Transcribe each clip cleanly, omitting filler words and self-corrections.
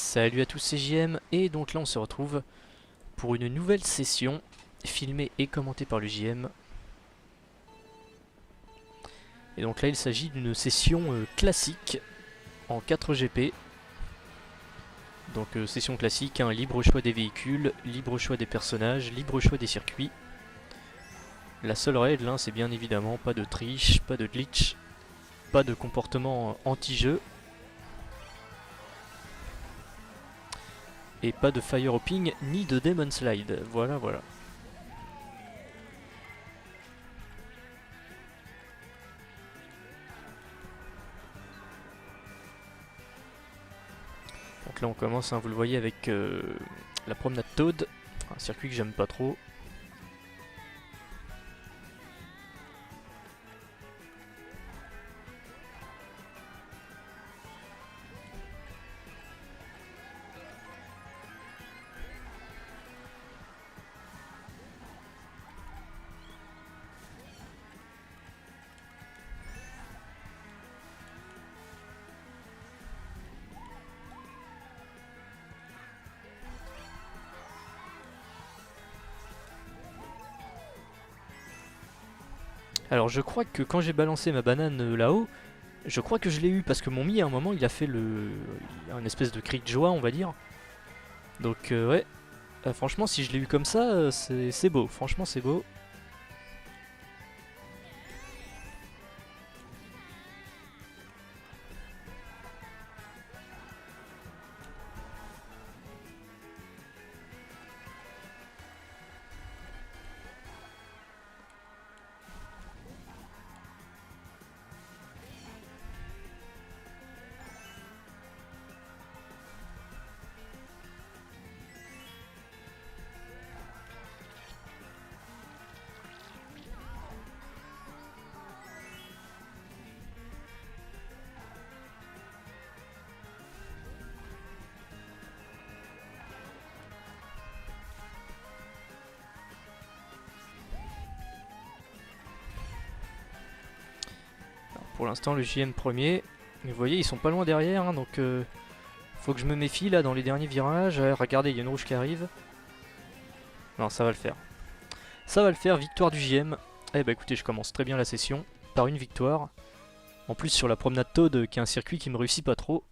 Salut à tous, c'est JM, et donc là on se retrouve pour une nouvelle session filmée et commentée par le JM. Et donc là il s'agit d'une session classique en 4GP. Donc session classique, hein, libre choix des véhicules, libre choix des personnages, libre choix des circuits. La seule règle, hein, c'est bien évidemment pas de triche, pas de glitch, pas de comportement anti-jeu. Et pas de fire hopping ni de demon slide. Voilà, voilà. Donc là on commence, hein, vous le voyez, avec la promenade Toad, un circuit que j'aime pas trop. Alors je crois que quand j'ai balancé ma banane là-haut, je crois que je l'ai eu parce que mon Mi à un moment il a fait un espèce de cri de joie, on va dire. Donc ouais, franchement si je l'ai eu comme ça, c'est beau, franchement c'est beau. Alors, pour l'instant le JM premier, mais vous voyez ils sont pas loin derrière, hein, donc faut que je me méfie là dans les derniers virages. Regardez, il y a une rouge qui arrive. Non, ça va le faire. Ça va le faire, victoire du JM. Eh bah écoutez, je commence très bien la session par une victoire. En plus sur la promenade Toad, qui est un circuit qui me réussit pas trop.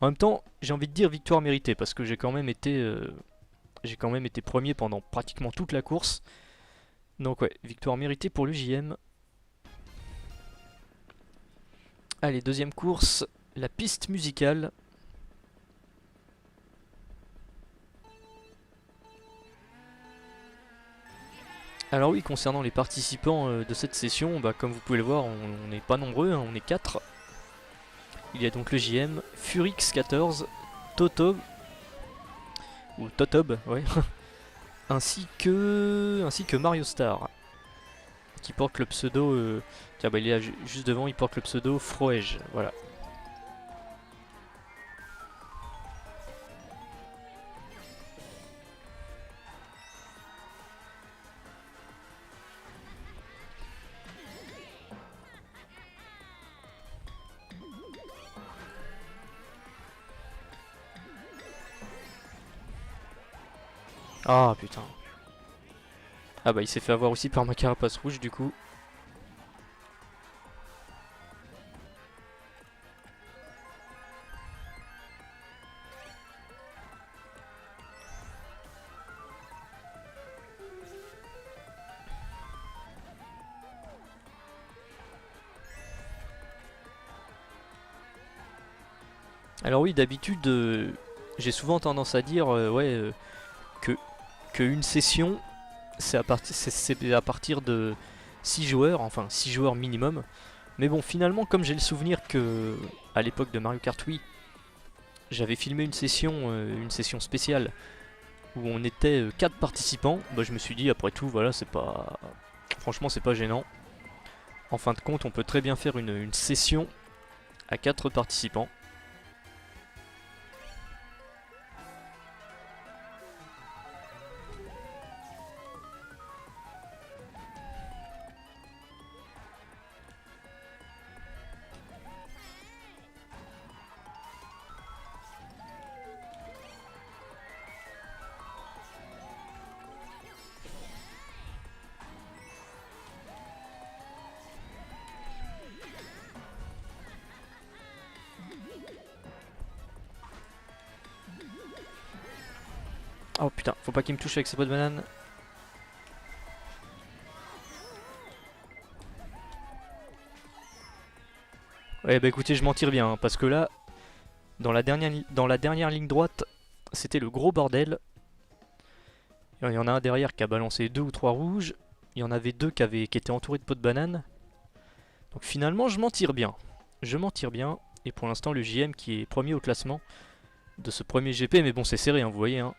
En même temps, j'ai envie de dire victoire méritée parce que j'ai quand même été premier pendant pratiquement toute la course. Donc ouais, victoire méritée pour le JM. Allez, deuxième course, la piste musicale. Alors oui, concernant les participants de cette session, bah, comme vous pouvez le voir, on n'est pas nombreux, hein, on est 4. Il y a donc le JM, Furix14, Toto, ou Totob, ouais, ainsi que Mario Star, qui porte le pseudo, tiens bah il est là, juste devant, il porte le pseudo Froege, voilà. Ah putain. Ah bah il s'est fait avoir aussi par ma carapace rouge du coup. Alors oui, d'habitude, j'ai souvent tendance à dire ouais, que, que une session, c'est à partir de 6 joueurs, enfin 6 joueurs minimum. Mais bon, finalement, comme j'ai le souvenir que à l'époque de Mario Kart Wii, j'avais filmé une session spéciale où on était 4 participants, bah, je me suis dit après tout, voilà, c'est pas, franchement, c'est pas gênant. En fin de compte, on peut très bien faire une session à 4 participants. Oh putain, faut pas qu'il me touche avec ses pots de banane. Ouais bah écoutez, je m'en tire bien, hein, parce que là, dans la dernière ligne droite, c'était le gros bordel. Il y en a un derrière qui a balancé 2 ou 3 rouges. Il y en avait 2 qui étaient entourés de pots de banane. Donc finalement, je m'en tire bien. Je m'en tire bien. Et pour l'instant, le JM qui est premier au classement de ce premier GP. Mais bon, c'est serré, hein, vous voyez. Hein.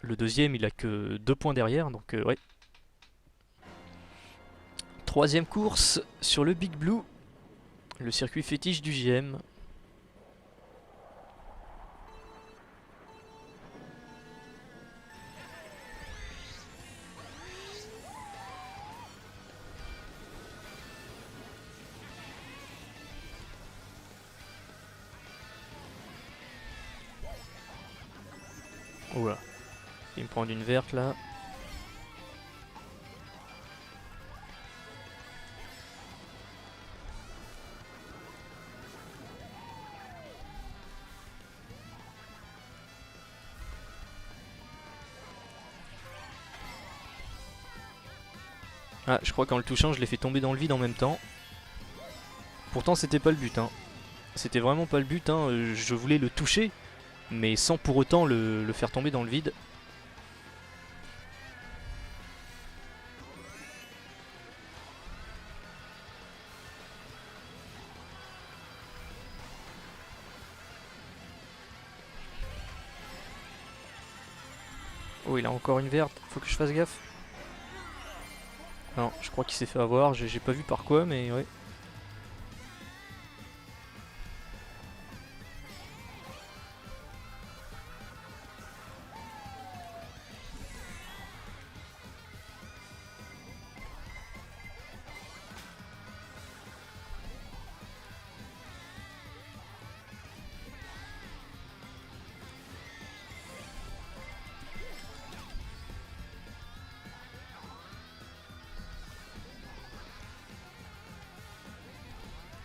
Le deuxième, il a que 2 points derrière. Donc ouais. Troisième course sur le Big Blue. Le circuit fétiche du JM. Oula. Il me prend d'une verte là. Ah, je crois qu'en le touchant, je l'ai fait tomber dans le vide en même temps. Pourtant, c'était pas le but. Hein. C'était vraiment pas le but. Hein. Je voulais le toucher, mais sans pour autant le faire tomber dans le vide. Oh, il a encore une verte. Faut que je fasse gaffe. Non, je crois qu'il s'est fait avoir. J'ai pas vu par quoi, mais ouais.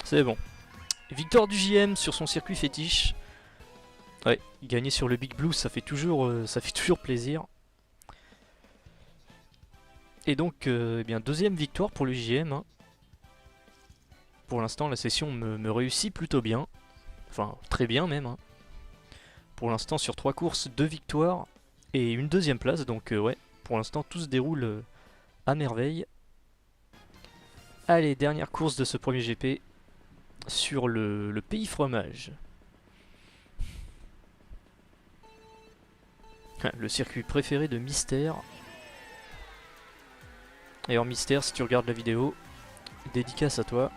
C'est bon. Victoire du JM sur son circuit fétiche. Ouais, gagner sur le Big Blue, ça fait toujours plaisir. Et donc, eh bien, deuxième victoire pour le JM. Hein. Pour l'instant, la session me réussit plutôt bien. Enfin, très bien même. Hein. Pour l'instant, sur 3 courses, 2 victoires et une deuxième place. Donc, ouais, pour l'instant, tout se déroule à merveille. Allez, dernière course de ce premier GP sur le pays fromage. Le circuit préféré de Mystère. D'ailleurs, Mystère, si tu regardes la vidéo, dédicace à toi.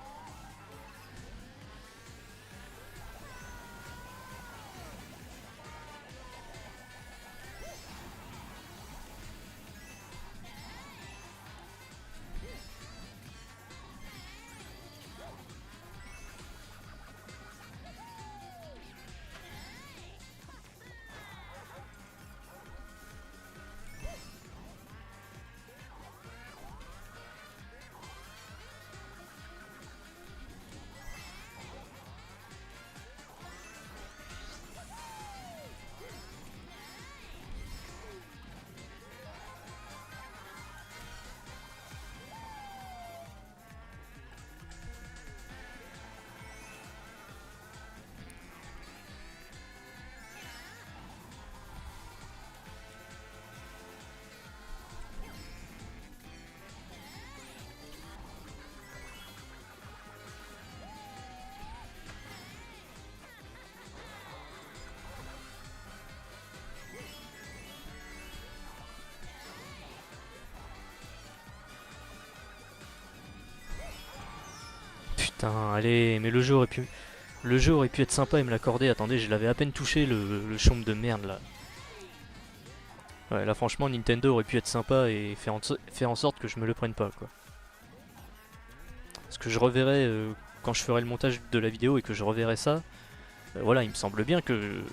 Putain, allez, mais le jeu aurait pu être sympa et me l'accorder. Attendez, je l'avais à peine touché le chaume de merde là. Ouais, là franchement, Nintendo aurait pu être sympa et faire en sorte que je me le prenne pas quoi. Parce que je reverrai quand je ferai le montage de la vidéo et que je reverrai ça. Voilà, il me semble bien que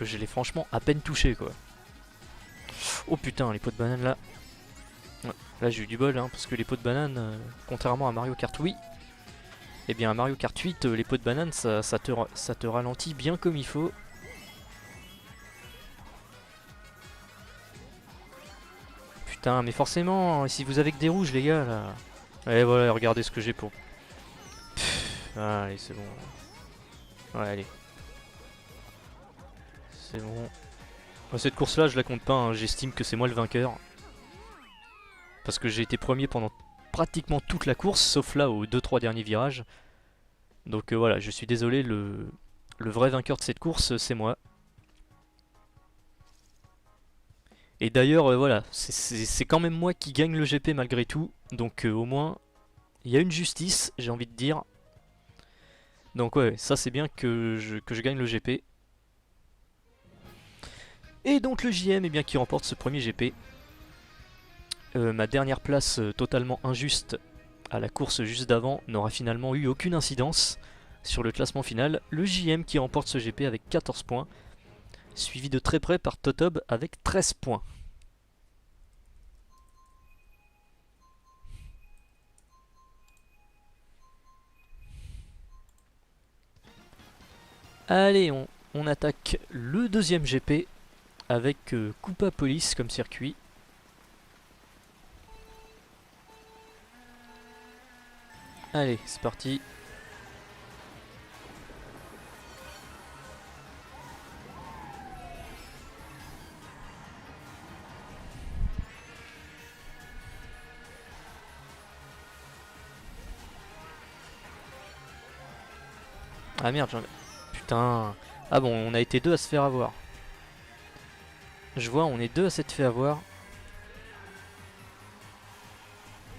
je l'ai franchement à peine touché quoi. Oh putain, les pots de banane là. Ouais, là j'ai eu du bol hein, parce que les pots de banane, contrairement à Mario Kart Wii, eh bien à Mario Kart 8, les pots de banane ça te ralentit bien comme il faut. Putain, mais forcément, si vous avez que des rouges, les gars, là. Et voilà, regardez ce que j'ai pour. Allez, c'est bon. Ouais, allez. C'est bon. Cette course-là, je la compte pas, hein. J'estime que c'est moi le vainqueur. Parce que j'ai été premier pendant pratiquement toute la course, sauf là aux 2-3 derniers virages. Donc voilà, je suis désolé, le vrai vainqueur de cette course, c'est moi. Et d'ailleurs, voilà, c'est quand même moi qui gagne le GP malgré tout. Donc au moins, il y a une justice, j'ai envie de dire. Donc ouais, ça c'est bien que je gagne le GP. Et donc le JM, eh bien, qui remporte ce premier GP. Ma dernière place totalement injuste à la course juste d'avant n'aura finalement eu aucune incidence sur le classement final. Le JM qui remporte ce GP avec 14 points, suivi de très près par Totob avec 13 points. Allez, on attaque le deuxième GP avec Koopa Police comme circuit. Allez, c'est parti. Ah merde, putain. Ah bon, on a été deux à se faire avoir. Je vois, on est deux à s'être fait avoir.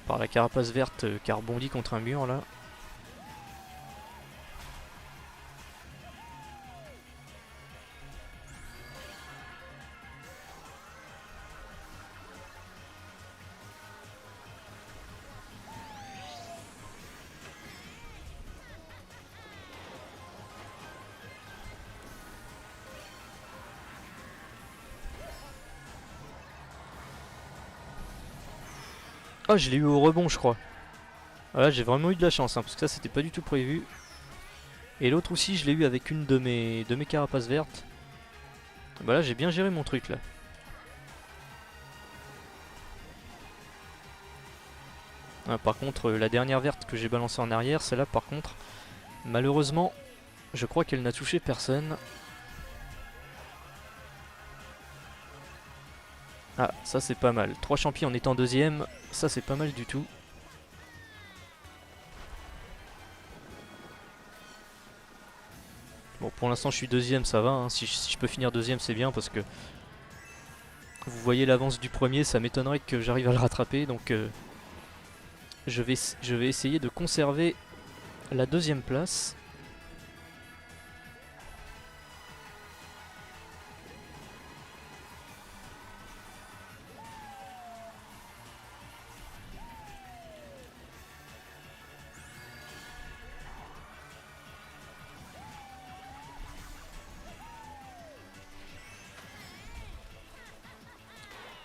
Par la carapace verte qui a rebondi contre un mur là. Oh, je l'ai eu au rebond, je crois. Voilà, j'ai vraiment eu de la chance, hein, parce que ça, c'était pas du tout prévu. Et l'autre aussi, je l'ai eu avec une de mes carapaces vertes. Bah là, j'ai bien géré mon truc, là. Ah, par contre, la dernière verte que j'ai balancée en arrière, celle-là, par contre, malheureusement, je crois qu'elle n'a touché personne. Ah, ça, c'est pas mal. 3 champions en étant deuxième, ça, c'est pas mal du tout. Bon, pour l'instant, je suis deuxième, ça va. Hein. Si je peux finir deuxième, c'est bien parce que vous voyez l'avance du premier, ça m'étonnerait que j'arrive à le rattraper. Donc, je vais essayer de conserver la deuxième place.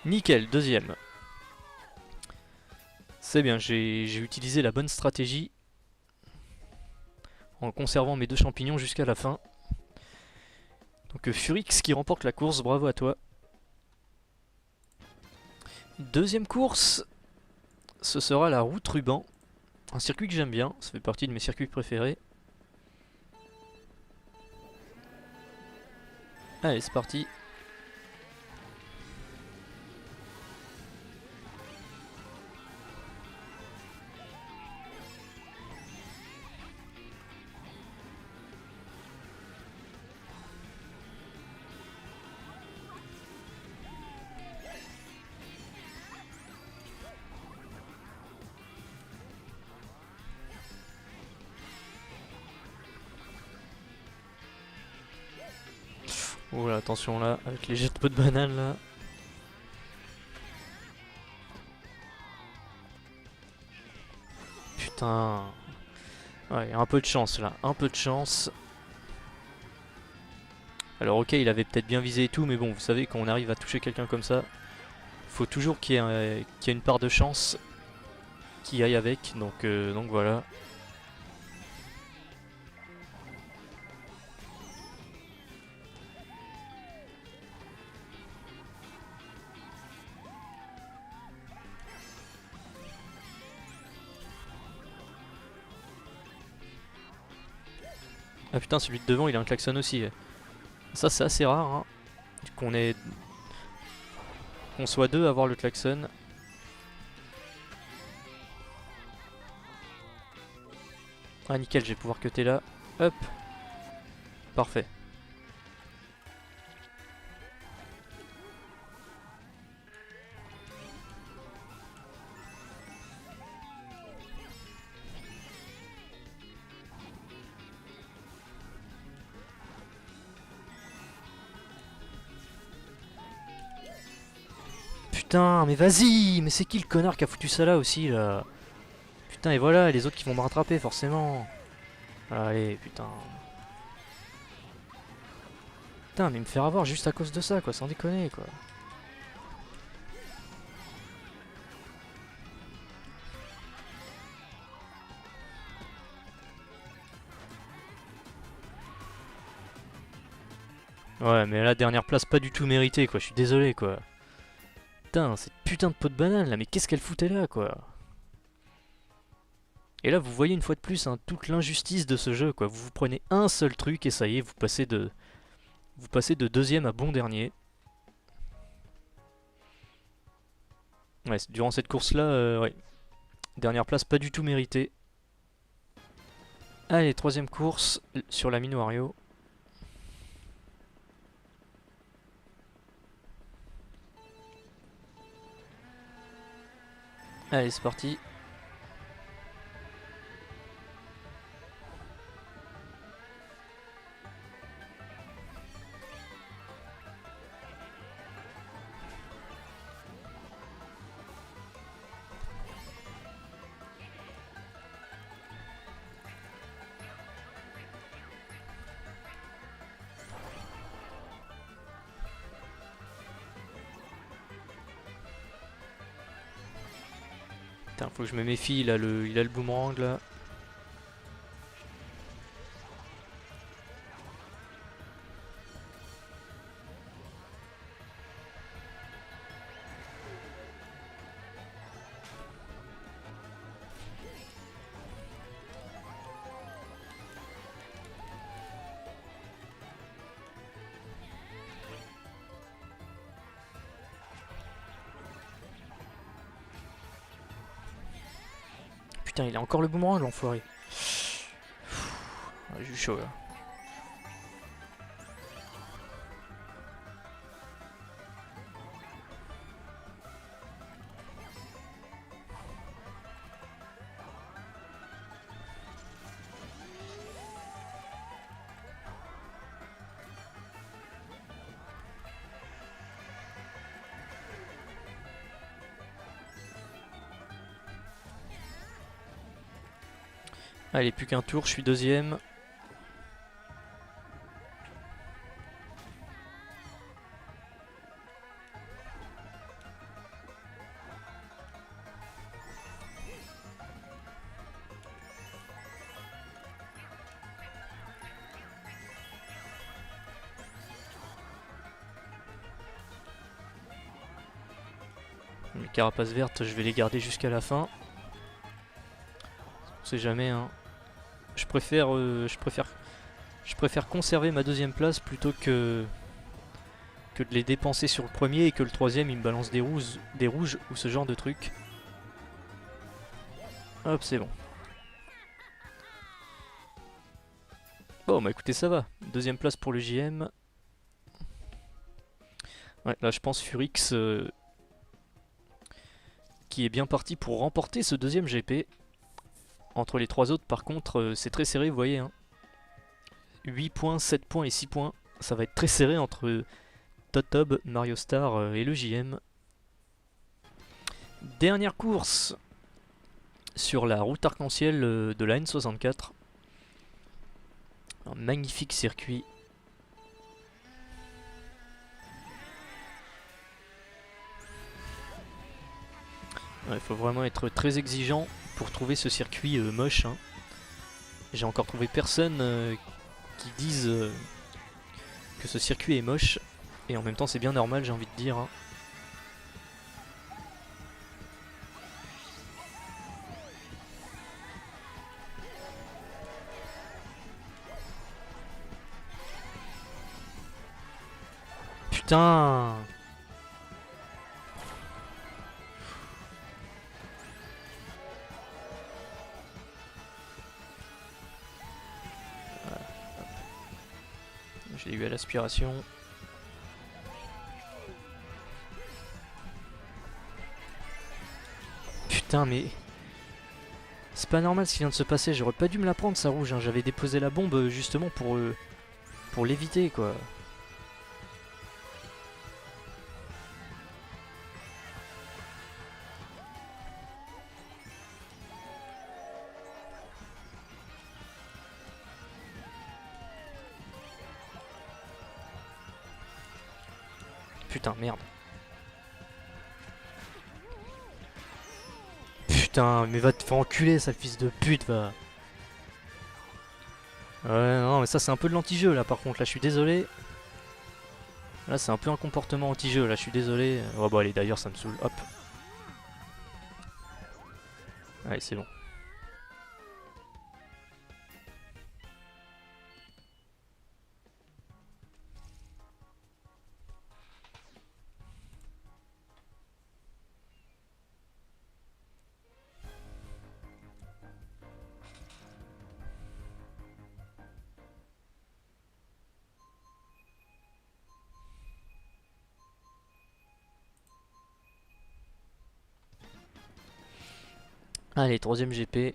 Nickel, deuxième. C'est bien, j'ai utilisé la bonne stratégie en conservant mes deux champignons jusqu'à la fin. Donc Furix qui remporte la course, bravo à toi. Deuxième course, ce sera la route ruban. Un circuit que j'aime bien, ça fait partie de mes circuits préférés. Allez, c'est parti. Oh là, attention là, avec les jets de peau de banane là. Putain. Ouais, un peu de chance là, un peu de chance. Alors ok, il avait peut-être bien visé et tout, mais bon, vous savez, quand on arrive à toucher quelqu'un comme ça, faut toujours qu'il y ait une part de chance qui aille avec, donc voilà. Ah putain, celui de devant il a un klaxon aussi. Ça c'est assez rare hein, qu'on ait... qu'on soit deux à avoir le klaxon. Ah nickel, je vais pouvoir cutter là. Hop. Parfait. Putain, mais vas-y. Mais c'est qui le connard qui a foutu ça là aussi là? Putain, et voilà, les autres qui vont me rattraper forcément. Allez, putain. Putain, mais me faire avoir juste à cause de ça, quoi, sans déconner, quoi. Ouais, mais la dernière place pas du tout méritée, quoi, je suis désolé, quoi. Putain, cette putain de peau de banane, là, mais qu'est-ce qu'elle foutait là, quoi? Et là, vous voyez une fois de plus, hein, toute l'injustice de ce jeu, quoi. Vous prenez un seul truc et ça y est, vous passez de... Vous passez de deuxième à bon dernier. Ouais, durant cette course-là, ouais. Dernière place pas du tout méritée. Allez, troisième course sur la mine Wario. Allez, c'est parti. Putain, faut que je me méfie, il a le boomerang là. Putain, il a encore le boomerang, l'enfoiré. J'ai eu chaud là. Allez, plus qu'un tour, je suis deuxième. Les carapaces vertes, je vais les garder jusqu'à la fin. On sait jamais, hein. Je préfère conserver ma deuxième place plutôt que de les dépenser sur le premier et que le troisième il me balance des rouges ou ce genre de truc. Hop, c'est bon. Bon, bah écoutez, ça va. Deuxième place pour le JM. Ouais, là je pense Furix qui est bien parti pour remporter ce deuxième GP. Entre les trois autres, par contre, c'est très serré, vous voyez. Hein. 8 points, 7 points et 6 points. Ça va être très serré entre Totob, Mario Star et le JM. Dernière course sur la route arc-en-ciel de la N64. Un magnifique circuit. Il faut vraiment être très exigeant pour trouver ce circuit moche. Hein. J'ai encore trouvé personne qui dise que ce circuit est moche. Et en même temps c'est bien normal, j'ai envie de dire. Hein. Putain. Voilà. Je l'ai eu à l'aspiration. Putain mais... C'est pas normal ce qui vient de se passer, j'aurais pas dû me la prendre sa rouge, hein. J'avais déposé la bombe justement pour l'éviter quoi. Putain merde. Putain mais va te faire enculer sale fils de pute va. Ouais non mais ça c'est un peu de l'anti-jeu là par contre, là je suis désolé. Là c'est un peu un comportement anti-jeu, là je suis désolé. Oh bah allez d'ailleurs ça me saoule, hop. Allez c'est bon. Allez, troisième GP.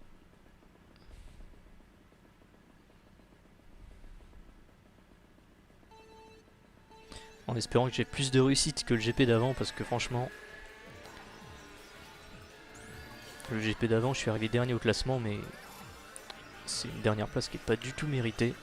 En espérant que j'ai plus de réussite que le GP d'avant parce que franchement... Le GP d'avant je suis arrivé dernier au classement mais... C'est une dernière place qui est pas du tout méritée.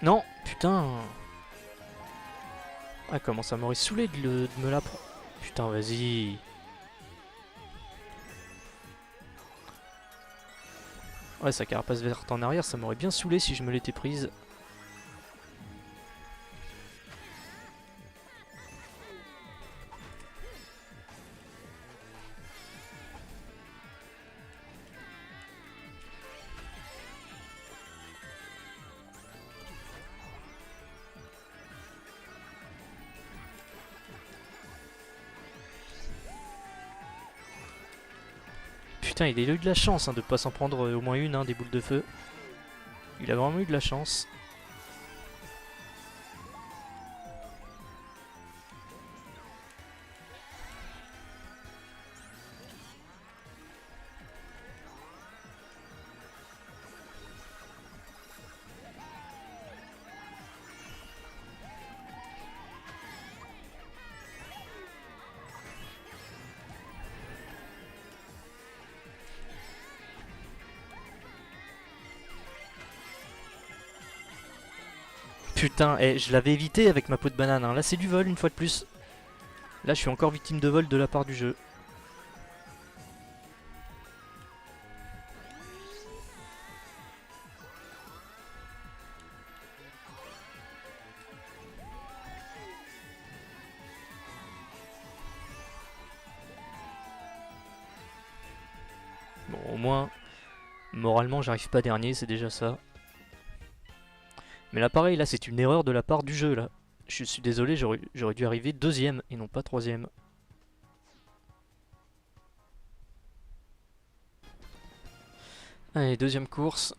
Non, putain. Ah comment ça m'aurait saoulé de me la prendre. Putain vas-y. Ouais sa carapace verte en arrière ça m'aurait bien saoulé si je me l'étais prise. Putain, il a eu de la chance hein, de pas s'en prendre au moins une hein, des boules de feu. Il a vraiment eu de la chance. Putain, je l'avais évité avec ma peau de banane. Hein. Là, c'est du vol une fois de plus. Là, je suis encore victime de vol de la part du jeu. Bon, au moins, moralement, j'arrive pas dernier, c'est déjà ça. Mais là, pareil, là, c'est une erreur de la part du jeu, là. Je suis désolé, j'aurais dû arriver deuxième et non pas troisième. Allez, deuxième course.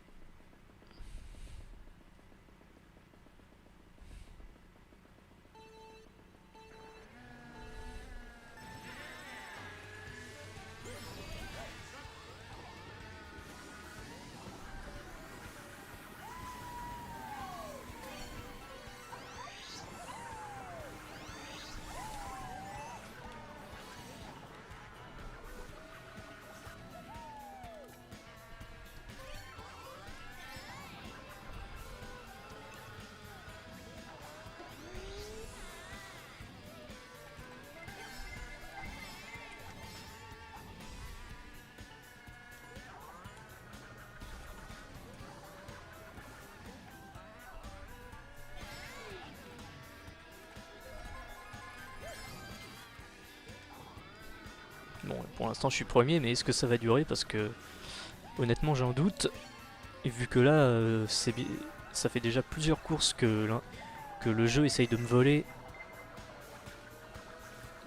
Bon, pour l'instant je suis premier, mais est-ce que ça va durer? Parce que honnêtement j'en doute. Et vu que là, ça fait déjà plusieurs courses que le jeu essaye de me voler.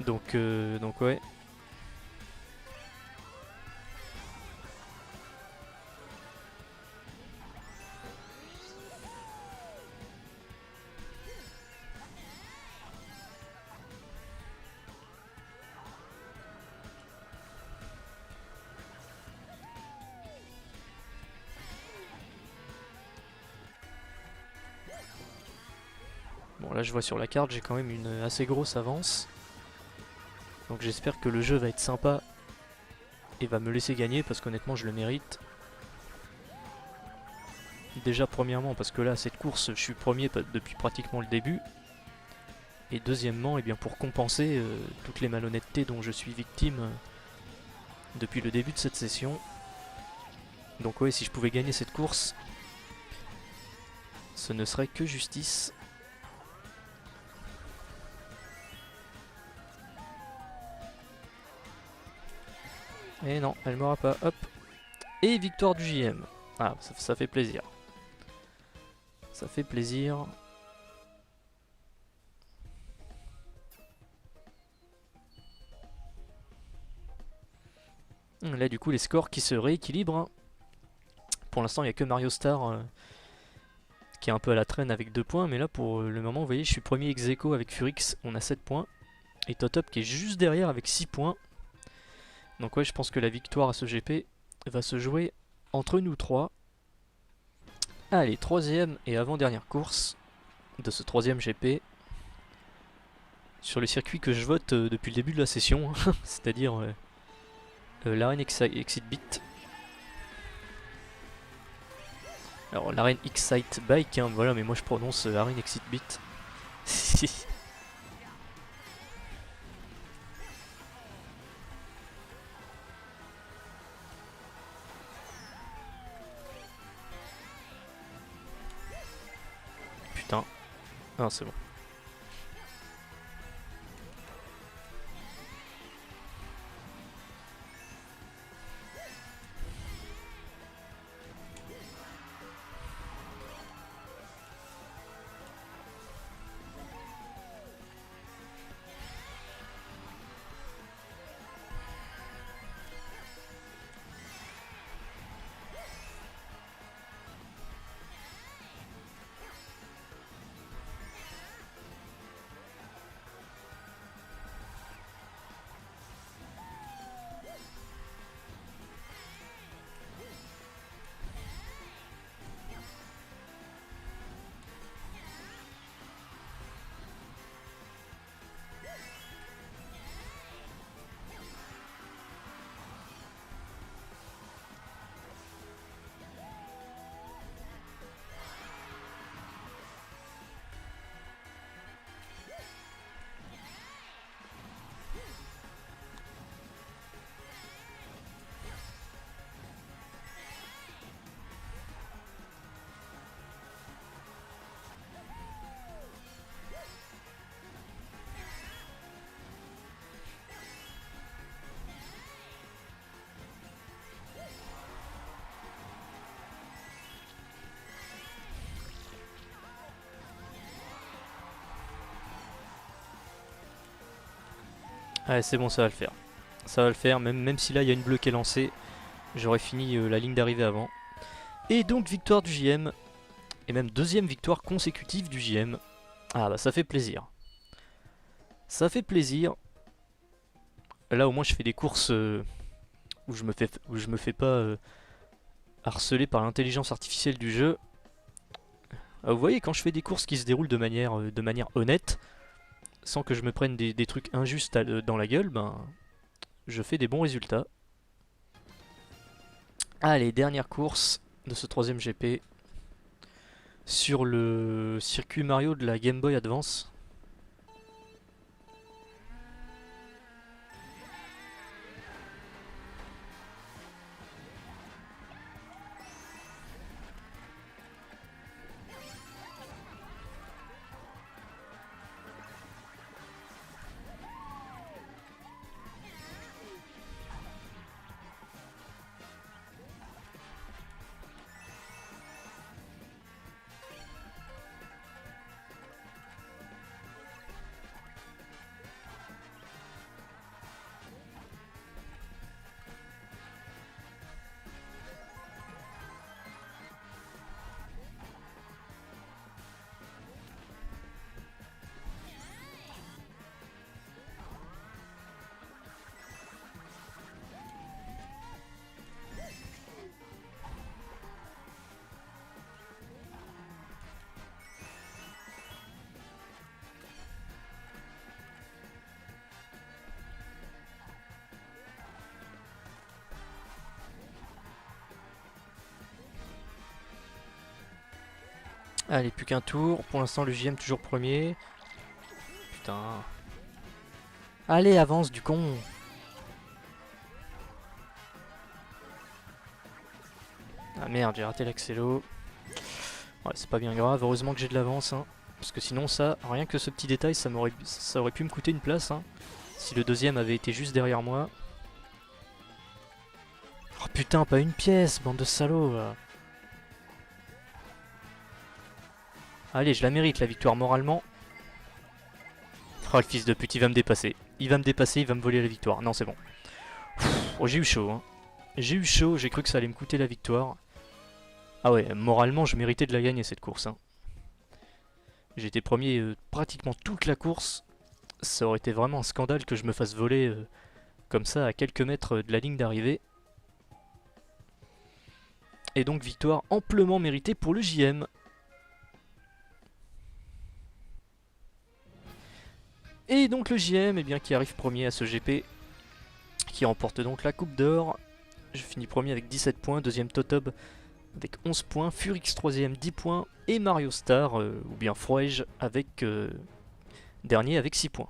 Donc ouais. Bon, là je vois sur la carte, j'ai quand même une assez grosse avance. Donc j'espère que le jeu va être sympa et va me laisser gagner parce qu'honnêtement je le mérite. Déjà premièrement parce que là cette course je suis premier depuis pratiquement le début. Et deuxièmement, eh bien, pour compenser toutes les malhonnêtetés dont je suis victime depuis le début de cette session. Donc ouais, si je pouvais gagner cette course, ce ne serait que justice. Et non, elle m'aura pas. Hop. Et victoire du JM. Ah, ça fait plaisir. Ça fait plaisir. Là, du coup, les scores qui se rééquilibrent. Hein. Pour l'instant, il n'y a que Mario Star qui est un peu à la traîne avec 2 points. Mais là, pour le moment, vous voyez, je suis premier ex aequo avec Furix, on a 7 points. Et Totop qui est juste derrière avec 6 points. Donc ouais, je pense que la victoire à ce GP va se jouer entre nous 3. Allez, troisième et avant-dernière course de ce troisième GP. Sur le circuit que je vote depuis le début de la session, c'est-à-dire l'Arène Exit Beat. Alors l'Arène Excite Bike, hein, voilà, mais moi je prononce Arène Exit Beat. Putain. Ah, c'est bon. Allez, c'est bon, ça va le faire. Ça va le faire, même si là il y a une bleue qui est lancée, j'aurais fini la ligne d'arrivée avant. Et donc victoire du JM, et même deuxième victoire consécutive du JM. Ah bah ça fait plaisir. Ça fait plaisir. Là au moins je fais des courses où je me fais pas harceler par l'intelligence artificielle du jeu. Vous voyez, quand je fais des courses qui se déroulent de manière honnête, sans que je me prenne des trucs injustes dans la gueule, ben je fais des bons résultats. Allez, dernière course de ce troisième GP sur le circuit Mario de la Game Boy Advance. Allez, plus qu'un tour. Pour l'instant, le JM toujours premier. Putain. Allez, avance du con. Ah merde, j'ai raté l'accélo. Ouais, c'est pas bien grave. Heureusement que j'ai de l'avance. Hein. Parce que sinon, ça, rien que ce petit détail, ça aurait pu me coûter une place. Hein. Si le deuxième avait été juste derrière moi. Oh putain, pas une pièce, bande de salauds. Allez, je la mérite la victoire moralement. Oh le fils de pute, il va me dépasser. Il va me dépasser, il va me voler la victoire. Non, c'est bon. Oh, j'ai eu chaud. Hein. J'ai eu chaud, j'ai cru que ça allait me coûter la victoire. Ah ouais, moralement, je méritais de la gagner cette course. Hein. J'étais premier pratiquement toute la course. Ça aurait été vraiment un scandale que je me fasse voler comme ça à quelques mètres de la ligne d'arrivée. Et donc victoire amplement méritée pour le JM. Et donc le JM eh bien, qui arrive premier à ce GP, qui remporte donc la coupe d'or. Je finis premier avec 17 points, deuxième Totob avec 11 points, Furix troisième 10 points, et Mario Star, ou bien Froege, avec dernier avec 6 points.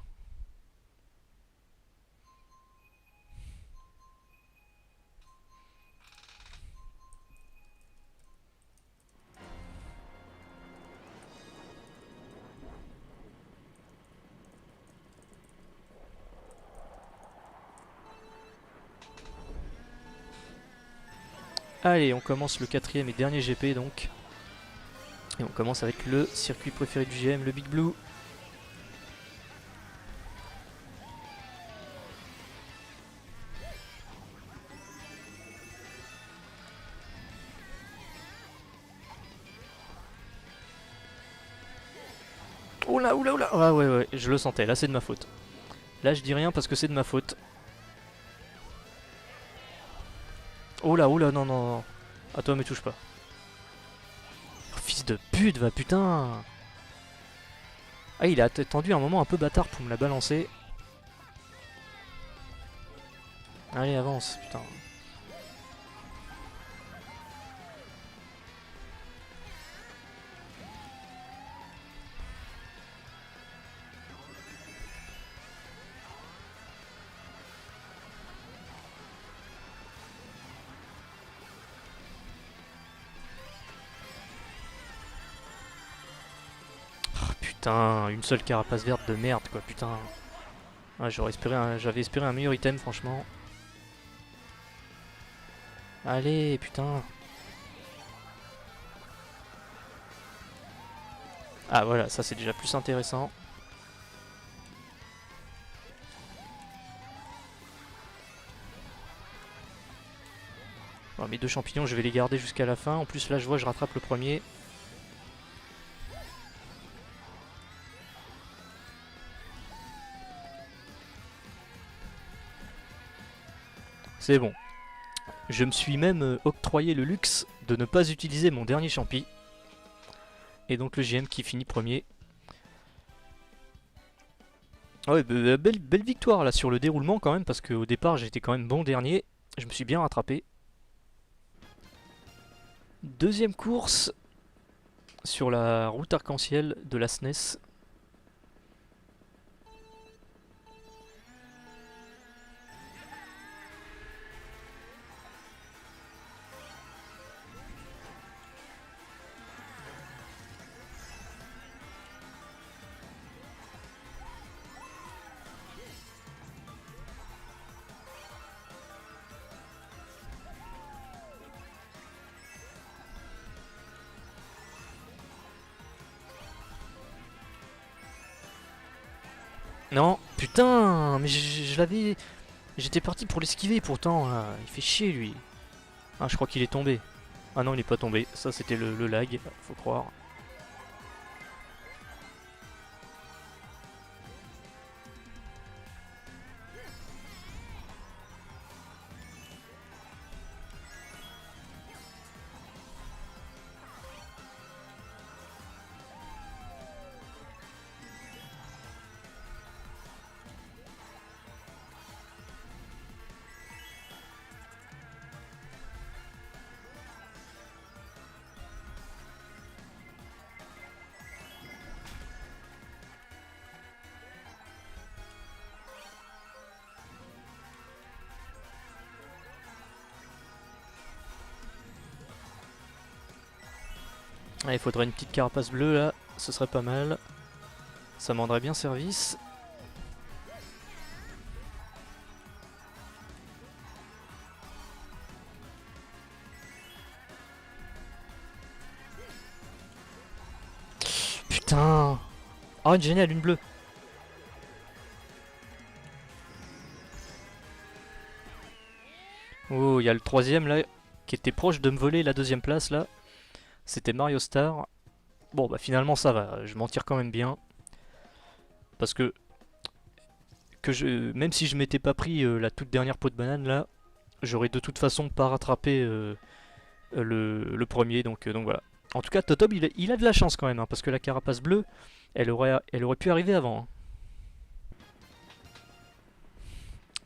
Allez, on commence le quatrième et dernier GP donc. Et on commence avec le circuit préféré du GM, le Big Blue. Oula, oula, oula. Ah ouais, ouais, je le sentais, là c'est de ma faute. Là je dis rien parce que c'est de ma faute. Oula, oula, non, non, non. À toi, me touche pas. Oh, fils de pute, va putain. Ah, il a attendu un moment un peu bâtard pour me la balancer. Allez, avance, putain. Putain, une seule carapace verte de merde, quoi, putain. Ah, j'avais espéré un meilleur item, franchement. Allez, putain. Ah, voilà, ça c'est déjà plus intéressant. Bon, mes deux champignons, je vais les garder jusqu'à la fin. En plus, là, je vois, je rattrape le premier. C'est bon. Je me suis même octroyé le luxe de ne pas utiliser mon dernier champi. Et donc le GM qui finit premier. Ah ouais, belle victoire là sur le déroulement quand même, parce qu'au départ j'étais quand même bon dernier. Je me suis bien rattrapé. Deuxième course sur la route arc-en-ciel de la SNES. Non, putain, mais je l'avais... J'étais parti pour l'esquiver pourtant, là. Il fait chier lui. Ah, je crois qu'il est tombé. Ah non, il n'est pas tombé. Ça, c'était le lag, faut croire. Il faudrait une petite carapace bleue là, ce serait pas mal. Ça me rendrait bien service. Putain. Oh génial, une bleue. Oh, il y a le troisième là, qui était proche de me voler la deuxième place là. C'était Mario Star. Bon bah finalement ça va, je m'en tire quand même bien. Parce que, même si je m'étais pas pris la toute dernière peau de banane là, j'aurais de toute façon pas rattrapé le premier, donc voilà. En tout cas, Totob il a de la chance quand même, hein, parce que la carapace bleue, elle aurait pu arriver avant. Hein.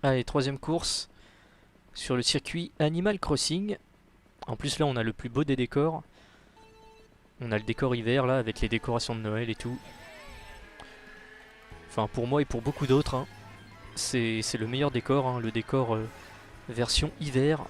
Allez, troisième course sur le circuit Animal Crossing. En plus là on a le plus beau des décors. On a le décor hiver là avec les décorations de Noël et tout. Enfin pour moi et pour beaucoup d'autres, hein, c'est le meilleur décor, hein, le décor version hiver.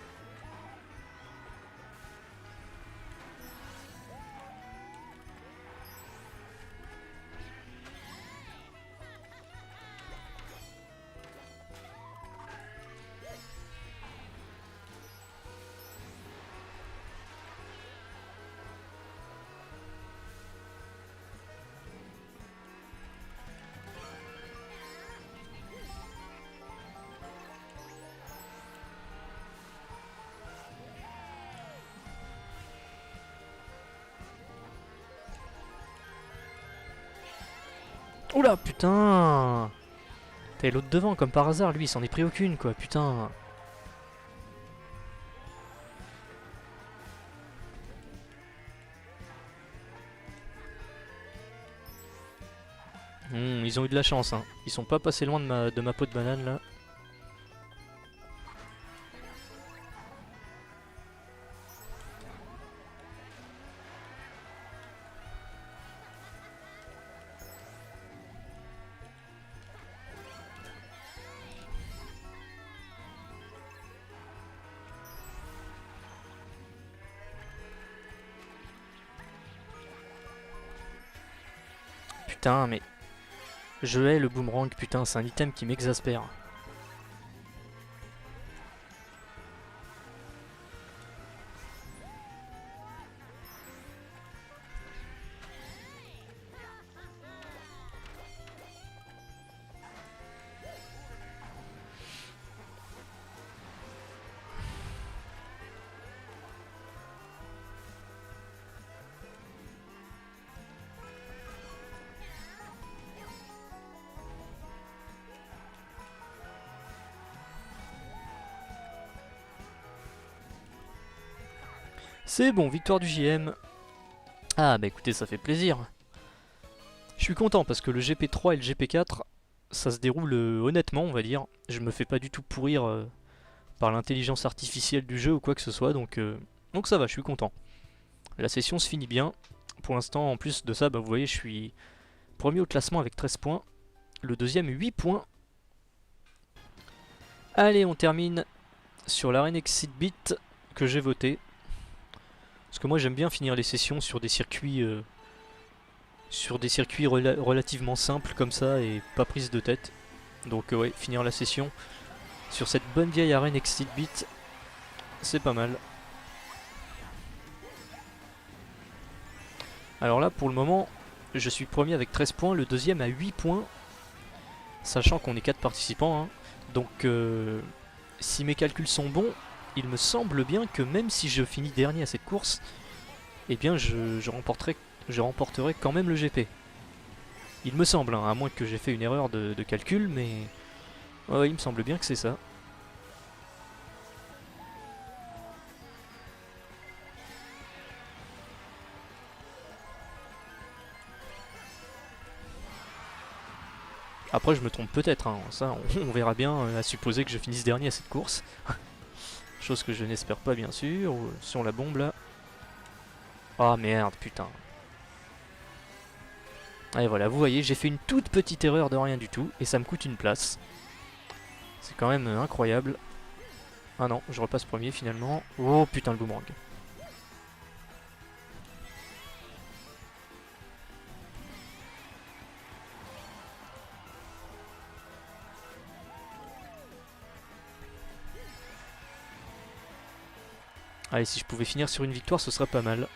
Oula putain. T'es l'autre devant comme par hasard, lui il s'en est pris aucune quoi, putain. Ils ont eu de la chance, hein. Ils sont pas passés loin de ma peau de banane là. Putain mais je hais le boomerang, putain c'est un item qui m'exaspère. C'est bon, victoire du JM. Ah bah écoutez, ça fait plaisir. Je suis content parce que le GP3 et le GP4, ça se déroule honnêtement, on va dire. Je me fais pas du tout pourrir par l'intelligence artificielle du jeu ou quoi que ce soit, donc ça va, je suis content. La session se finit bien. Pour l'instant, en plus de ça, bah, vous voyez, je suis premier au classement avec 13 points. Le deuxième, 8 points. Allez, on termine sur l'arène Exit Beat que j'ai voté. Parce que moi, j'aime bien finir les sessions sur des circuits, relativement simples comme ça et pas prise de tête. Donc ouais, finir la session sur cette bonne vieille arène Exit Beat, c'est pas mal. Alors là, pour le moment, je suis premier avec 13 points, le deuxième à 8 points, sachant qu'on est 4 participants. Hein. Donc, si mes calculs sont bons, il me semble bien que même si je finis dernier à cette course, eh bien je remporterai quand même le GP. Il me semble, hein, à moins que j'ai fait une erreur de calcul, mais ouais, il me semble bien que c'est ça. Après je me trompe peut-être, hein, ça on verra bien, à supposer que je finisse dernier à cette course. Chose que je n'espère pas bien sûr, sur la bombe là. Ah merde, putain. Et voilà, vous voyez, j'ai fait une toute petite erreur de rien du tout, et ça me coûte une place. C'est quand même incroyable. Ah non, je repasse premier finalement. Oh putain le boomerang. Allez, si je pouvais finir sur une victoire, ce serait pas mal.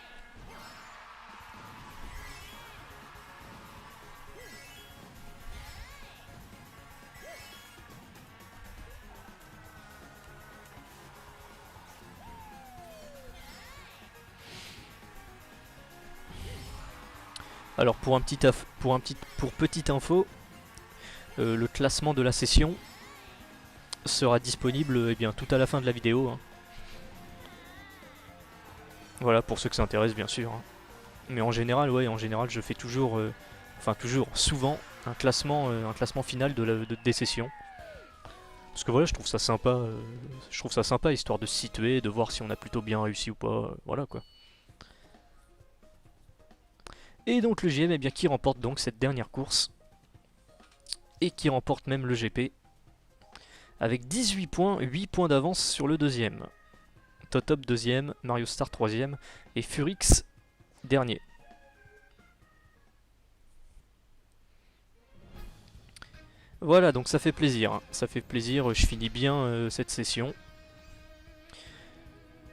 Alors pour petite info, le classement de la session sera disponible eh bien, tout à la fin de la vidéo. Hein. Voilà, pour ceux que ça intéresse bien sûr. Hein. Mais en général, ouais, en général, je fais toujours, enfin toujours, souvent, un classement final des sessions. Parce que voilà, je trouve ça sympa, histoire de se situer, de voir si on a plutôt bien réussi ou pas, voilà quoi. Et donc le GM, eh bien, qui remporte donc cette dernière course, et qui remporte même le GP, avec 18 points, 8 points d'avance sur le deuxième. Totop deuxième, Mario Star troisième, et Furix dernier. Voilà, donc ça fait plaisir, hein. Ça fait plaisir, je finis bien cette session.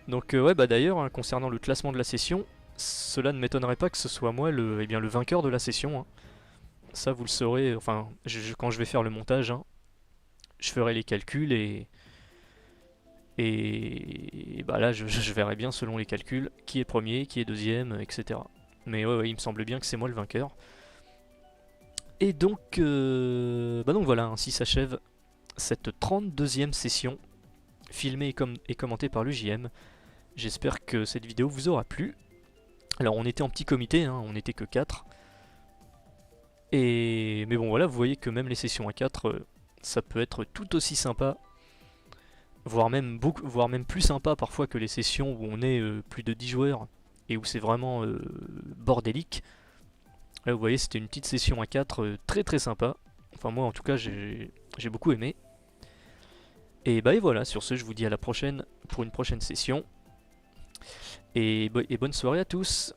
Donc ouais, bah d'ailleurs, hein, concernant le classement de la session, cela ne m'étonnerait pas que ce soit moi eh bien, le vainqueur de la session. Hein. Ça, vous le saurez, enfin, quand je vais faire le montage, hein, je ferai les calculs et bah là, je verrai bien selon les calculs qui est premier, qui est deuxième, etc. Mais ouais, il me semble bien que c'est moi le vainqueur. Et donc, bah donc voilà, ainsi s'achève cette 32e session, filmée et commentée par le JM. J'espère que cette vidéo vous aura plu. Alors on était en petit comité, hein, on n'était que 4. Mais bon voilà, vous voyez que même les sessions à 4, ça peut être tout aussi sympa, voire même plus sympa parfois que les sessions où on est plus de 10 joueurs et où c'est vraiment bordélique. Là vous voyez, c'était une petite session à 4 très très sympa. Enfin moi en tout cas j'ai beaucoup aimé. Et bah et voilà, sur ce je vous dis à la prochaine pour une prochaine session. Et bonne soirée à tous.